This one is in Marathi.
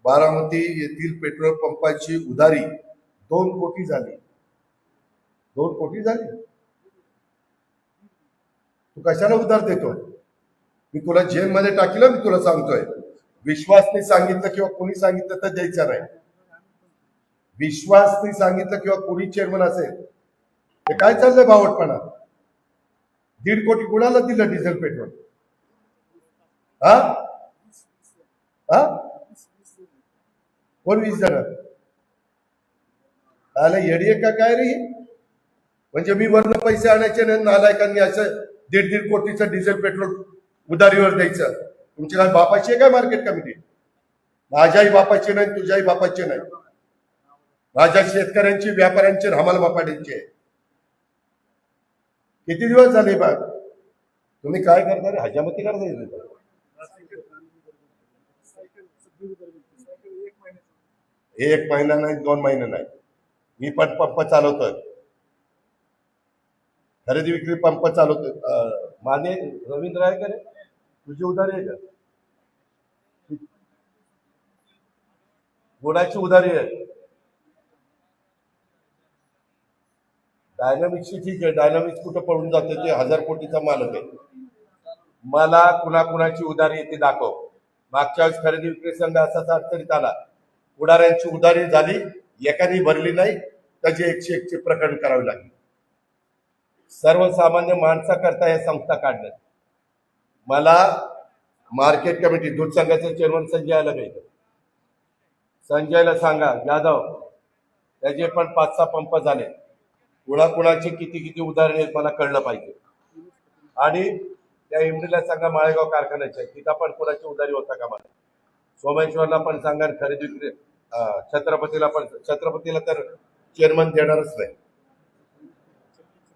बारामती येथील पेट्रोल पंपाची उधारी 2 कोटी झाली. 2 कोटी झाली. तू कशाला उधार देतो? मी तुला जेलमध्ये टाकीलं. मी तुला सांगतोय, विश्वासने सांगितलं किंवा कोणी सांगितलं तर द्यायचं नाही. विश्वासने सांगितलं किंवा कोणी चेअरमन असेल ते काय चाललंय बावटपणा? 1.5 कोटी कुणाला दिलं डिझेल पेट्रोल? हा हा कोण 20 जण आला येडी का काय रे? म्हणजे मी वरनं पैसे आणायचे नाही, नालायकांनी असं 1.5 कोटीचं डिझेल पेट्रोल उधारीवर द्यायचं. तुमची काय बापाची आहे काय मार्केट कमिटी? माझ्याही बापाची नाही, तुझ्याही बापाची नाही. माझ्या शेतकऱ्यांची, व्यापाऱ्यांची, हमाल बापाड्यांची आहे. किती दिवस झाले बा तुम्ही काय करता रे? हजामती करता. 1 महिना नाही, 2 महिने नाही. मी पण पंप चालवतोय, खरेदी विक्री पंप चालवतोय. माने रवींद्र आहे का रे? तुझी उधारी आहे का? गुणाची उधारी आहे. डायनामिक्सची ठीक आहे. डायनामिक्स कुठं पळून जाते? ते 1000 कोटीचा मालक आहे. मला कुणाकुणाची उधारी येते दाखव. मागच्या वेळेस खरेदी विक्री संघ असाच अडचणीत आला. पुढाऱ्यांची उधारी झाली, एकाने भरली नाही, त्याचे 101 चे प्रकरण करावे लागले. सर्वसामान्य माणसाकरता या संस्था काढण्यात. मला मार्केट कमिटी दूध संघाचे चेअरमन संजयला भेट. संजयला सांगा, यादव त्याचे पण 5-6 पंप झाले. कुणाकुणाची किती किती उदाहरणे मला कळलं पाहिजे. आणि त्या एमडीला सांगा माळेगाव कारखान्याच्या तिथं पण कोणाची उधारी होता का मला. सोमेश्वरला पण सांगा, खरेदी विक्री छत्रपतीला पण. छत्रपतीला तर चेअरमन देणारच नाही.